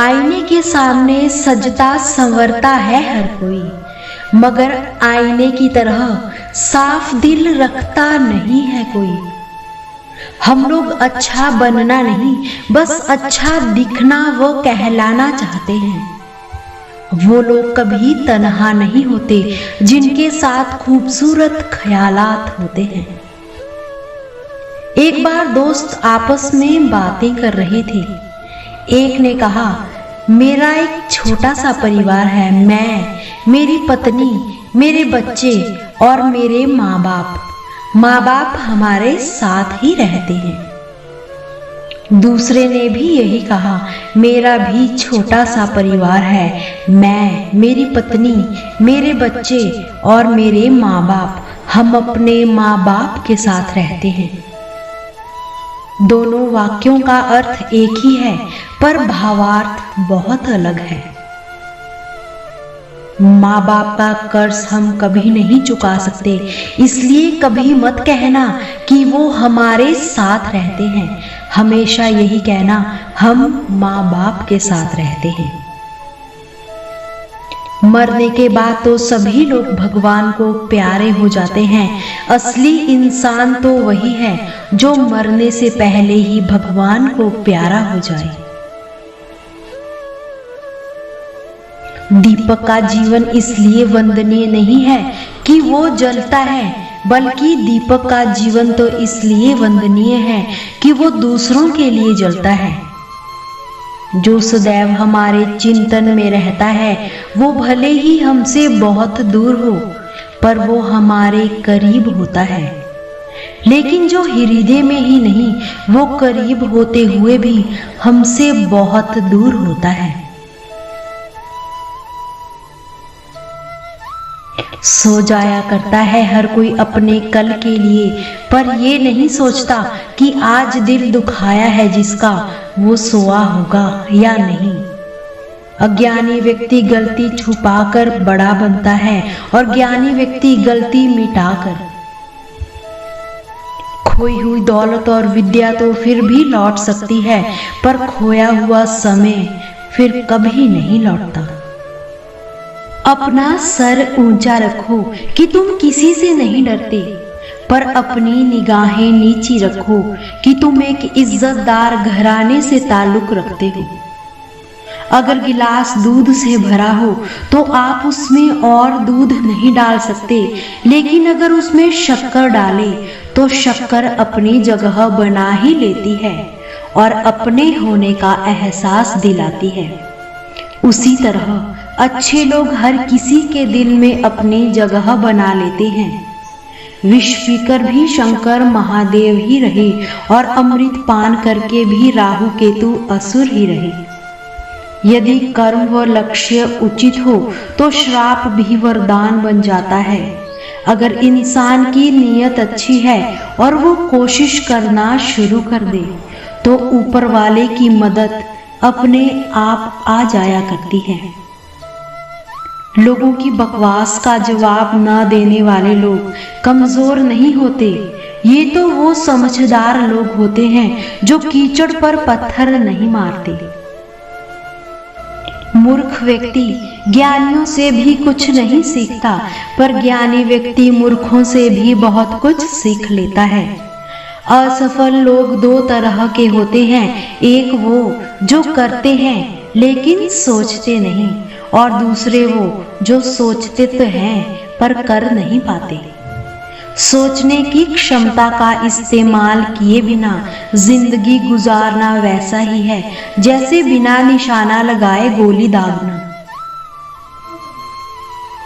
आईने के सामने सजता संवरता है हर कोई, मगर आईने की तरह साफ दिल रखता नहीं है कोई। हम लोग अच्छा बनना नहीं, बस अच्छा दिखना व कहलाना चाहते हैं। वो लोग कभी तन्हा नहीं होते जिनके साथ खूबसूरत ख्यालात होते हैं। एक बार दोस्त आपस में बातें कर रहे थे। एक ने कहा, मेरा एक छोटा सा परिवार है, मैं, मेरी पत्नी, मेरे बच्चे और मेरे माँ बाप। माँ बाप हमारे साथ ही रहते हैं। दूसरे ने भी यही कहा, मेरा भी छोटा सा परिवार है, मैं, मेरी पत्नी, मेरे बच्चे और मेरे माँ बाप, हम अपने माँ बाप के साथ रहते हैं। दोनों वाक्यों का अर्थ एक ही है, पर भावार्थ बहुत अलग है। माँ बाप का कर्ज हम कभी नहीं चुका सकते, इसलिए कभी मत कहना कि वो हमारे साथ रहते हैं। हमेशा यही कहना, हम माँ बाप के साथ रहते हैं। मरने के बाद तो सभी लोग भगवान को प्यारे हो जाते हैं। असली इंसान तो वही है जो मरने से पहले ही भगवान को प्यारा हो जाए। दीपक का जीवन इसलिए वंदनीय नहीं है कि वो जलता है, बल्कि दीपक का जीवन तो इसलिए वंदनीय है कि वो दूसरों के लिए जलता है। जो सदैव हमारे चिंतन में रहता है, वो भले ही हमसे बहुत दूर हो, पर वो हमारे करीब होता है। लेकिन जो हृदय में ही नहीं, वो करीब होते हुए भी हमसे बहुत दूर होता है। सो जाया करता है हर कोई अपने कल के लिए, पर ये नहीं सोचता कि आज दिल दुखाया है जिसका, वो सोआ होगा या नहीं। अज्ञानी व्यक्ति गलती छुपाकर बड़ा बनता है और ज्ञानी व्यक्ति गलती मिटाकर। खोई हुई दौलत और विद्या तो फिर भी लौट सकती है, पर खोया हुआ समय फिर कभी नहीं लौटता। अपना सर ऊंचा रखो कि तुम किसी से नहीं डरते, पर अपनी निगाहें नीची रखो कि तुम एक इज्जतदार घराने से ताल्लुक रखते हो। अगर गिलास दूध से भरा हो तो आप उसमें और दूध नहीं डाल सकते, लेकिन अगर उसमें शक्कर डालें तो शक्कर अपनी जगह बना ही लेती है और अपने होने का एहसास दिलाती है। उसी तरह अच्छे लोग हर किसी के दिल में अपनी जगह बना लेते हैं। विष पीकर भी शंकर महादेव ही रहे और अमृत पान करके भी राहु केतु असुर ही रहे। यदि कर्म व लक्ष्य उचित हो तो श्राप भी वरदान बन जाता है। अगर इंसान की नीयत अच्छी है और वो कोशिश करना शुरू कर दे, तो ऊपर वाले की मदद अपने आप आ जाया करती है। लोगों की बकवास का जवाब न देने वाले लोग कमजोर नहीं होते, ये तो वो समझदार लोग होते हैं जो कीचड़ पर पत्थर नहीं मारते। मूर्ख व्यक्ति ज्ञानियों से भी कुछ नहीं सीखता, पर ज्ञानी व्यक्ति मूर्खों से भी बहुत कुछ सीख लेता है। असफल लोग दो तरह के होते हैं, एक वो जो करते हैं लेकिन सोचते नहीं, और दूसरे वो जो सोचते तो हैं पर कर नहीं पाते। सोचने की क्षमता का इस्तेमाल किए बिना जिंदगी गुजारना वैसा ही है जैसे बिना निशाना लगाए गोली दागना।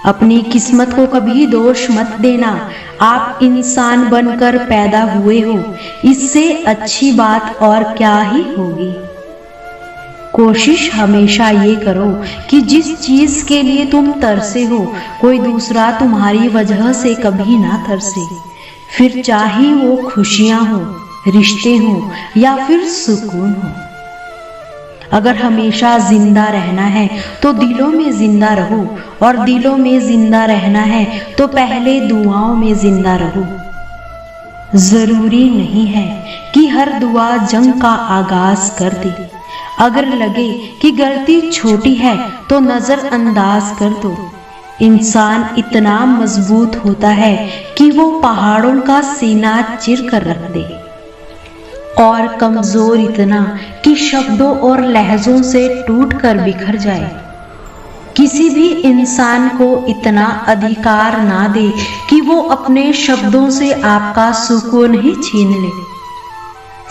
अपनी किस्मत को कभी दोष मत देना। आप इंसान बनकर पैदा हुए हो, इससे अच्छी बात और क्या ही होगी। कोशिश हमेशा ये करो कि जिस चीज के लिए तुम तरसे हो, कोई दूसरा तुम्हारी वजह से कभी ना तरसे। फिर चाहे वो खुशियां हो, रिश्ते हो या फिर सुकून हो। अगर हमेशा जिंदा रहना है तो दिलों में जिंदा रहो, और दिलों में जिंदा रहना है तो पहले दुआओं में जिंदा रहो। जरूरी नहीं है कि हर दुआ जंग का आगाज कर दे। अगर लगे कि गलती छोटी है तो नजरअंदाज कर दो। इंसान इतना मजबूत होता है कि वो पहाड़ों का सीना चीर कर रख दे, और कमजोर इतना कि शब्दों और लहजों से टूट कर बिखर जाए। किसी भी इंसान को इतना अधिकार ना दे कि वो अपने शब्दों से आपका सुकून ही छीन ले।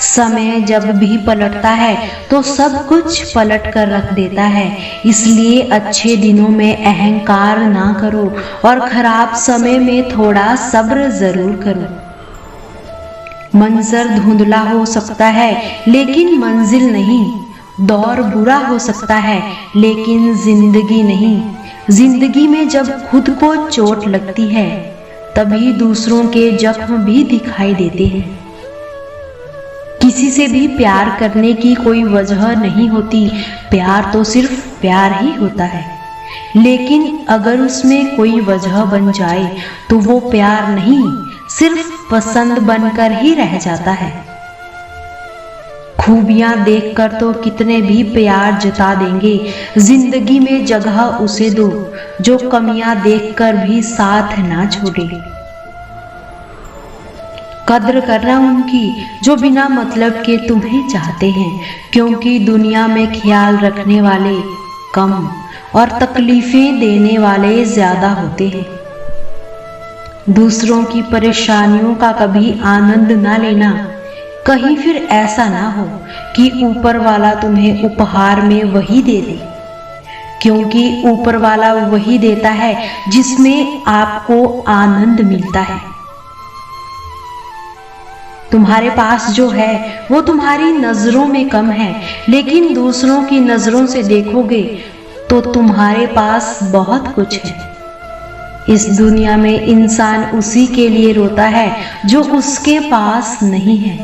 समय जब भी पलटता है तो सब कुछ पलट कर रख देता है। इसलिए अच्छे दिनों में अहंकार ना करो और खराब समय में थोड़ा सब्र जरूर करो। मंजर धुंधला हो सकता है लेकिन मंजिल नहीं। दौर बुरा हो सकता है लेकिन जिंदगी नहीं। जिंदगी में जब खुद को चोट लगती है तभी दूसरों के जख्म भी दिखाई देते हैं। किसी से भी प्यार करने की कोई वजह नहीं होती, प्यार तो सिर्फ प्यार ही होता है। लेकिन अगर उसमें कोई वजह बन जाए तो वो प्यार नहीं, सिर्फ पसंद बनकर ही रह जाता है। खूबियां देखकर तो कितने भी प्यार जता देंगे, जिंदगी में जगह उसे दो जो कमियां देखकर भी साथ ना छोड़े। कद्र करना उनकी जो बिना मतलब के तुम्हें चाहते हैं, क्योंकि दुनिया में ख्याल रखने वाले कम और तकलीफें देने वाले ज्यादा होते हैं। दूसरों की परेशानियों का कभी आनंद ना लेना, कहीं फिर ऐसा ना हो कि ऊपर वाला तुम्हें उपहार में वही दे दे, क्योंकि ऊपर वाला वही देता है जिसमें आपको आनंद मिलता है। तुम्हारे पास जो है वो तुम्हारी नजरों में कम है, लेकिन दूसरों की नजरों से देखोगे तो तुम्हारे पास बहुत कुछ है। इस दुनिया में इंसान उसी के लिए रोता है जो उसके पास नहीं है,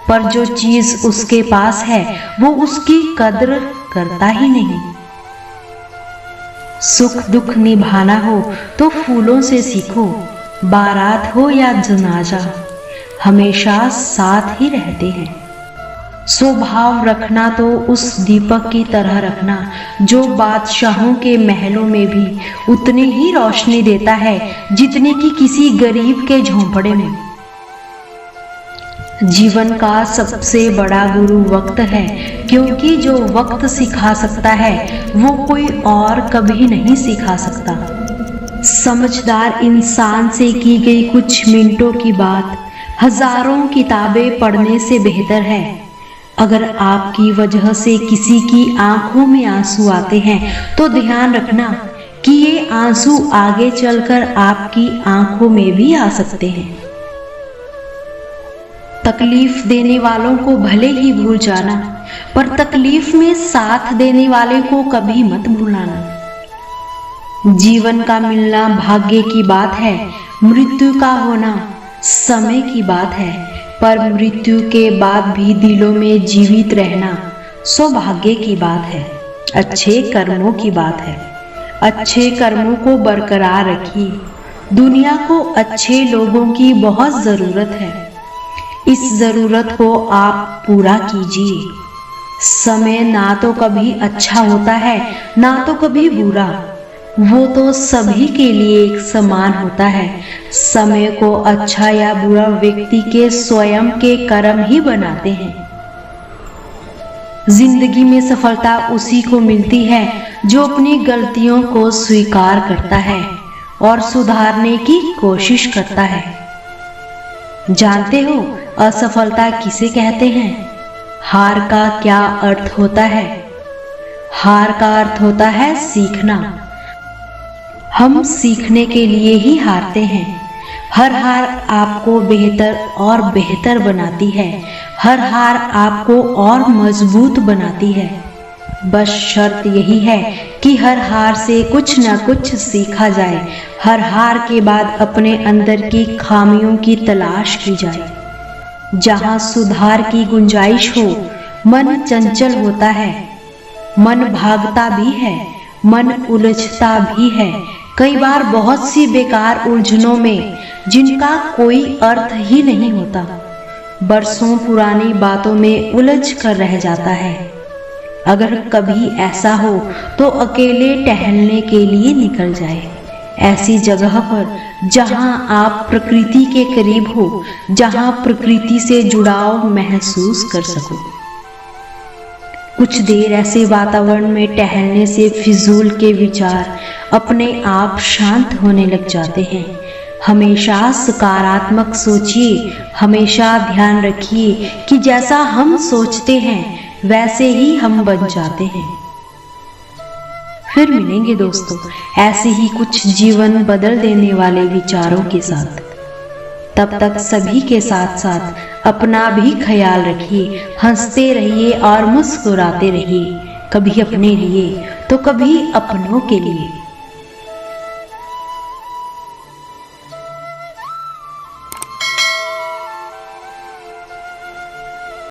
पर जो चीज उसके पास है वो उसकी कद्र करता ही नहीं। सुख दुख निभाना हो तो फूलों से सीखो, बारात हो या जनाजा हमेशा साथ ही रहते हैं। स्वभाव रखना तो उस दीपक की तरह रखना जो बादशाहों के महलों में भी उतनी ही रोशनी देता है जितनी कि किसी गरीब के झोंपड़े में। जीवन का सबसे बड़ा गुरु वक्त है, क्योंकि जो वक्त सिखा सकता है वो कोई और कभी नहीं सिखा सकता। समझदार इंसान से की गई कुछ मिनटों की बात हजारों किताबें पढ़ने से बेहतर है। अगर आपकी वजह से किसी की आंखों में आंसू आते हैं तो ध्यान रखना कि ये आंसू आगे चलकर आपकी आंखों में भी आ सकते हैं। तकलीफ देने वालों को भले ही भूल जाना, पर तकलीफ में साथ देने वाले को कभी मत भुलाना। जीवन का मिलना भाग्य की बात है, मृत्यु का होना समय की बात है, पर मृत्यु के बाद भी दिलों में जीवित रहना सौभाग्य की बात है, अच्छे कर्मों की बात है। अच्छे कर्मों को बरकरार रखिए। दुनिया को अच्छे लोगों की बहुत जरूरत है, इस जरूरत को आप पूरा कीजिए। समय ना तो कभी अच्छा होता है ना तो कभी बुरा, वो तो सभी के लिए एक समान होता है। समय को अच्छा या बुरा व्यक्ति के स्वयं के कर्म ही बनाते हैं। जिंदगी में सफलता उसी को मिलती है जो अपनी गलतियों को स्वीकार करता है और सुधारने की कोशिश करता है। जानते हो असफलता किसे कहते हैं? हार का क्या अर्थ होता है? हार का अर्थ होता है सीखना। हम सीखने के लिए ही हारते हैं। हर हार आपको बेहतर और बेहतर बनाती है। हर हार आपको और मजबूत बनाती है। बस शर्त यही है कि हर हार से कुछ न कुछ सीखा जाए। हर हार के बाद अपने अंदर की खामियों की तलाश की जाए। जहाँ सुधार की गुंजाइश हो, मन चंचल होता है, मन भागता भी है, मन उलझता भी है। कई बार बहुत सी बेकार उलझनों में जिनका कोई अर्थ ही नहीं होता, बरसों पुरानी बातों में उलझ कर रह जाता है। अगर कभी ऐसा हो तो अकेले टहलने के लिए निकल जाए, ऐसी जगह पर जहां आप प्रकृति के करीब हो, जहां प्रकृति से जुड़ाव महसूस कर सको। कुछ देर ऐसे वातावरण में टहलने से फिजूल के विचार अपने आप शांत होने लग जाते हैं। हमेशा सकारात्मक सोचिए, हमेशा ध्यान रखिए कि जैसा हम सोचते हैं वैसे ही हम बन जाते हैं। फिर मिलेंगे दोस्तों ऐसे ही कुछ जीवन बदल देने वाले विचारों के साथ। तब तक सभी के साथ साथ अपना भी ख्याल रखिए, हंसते रहिए और मुस्कुराते रहिए, कभी अपने लिए तो कभी अपनों के लिए।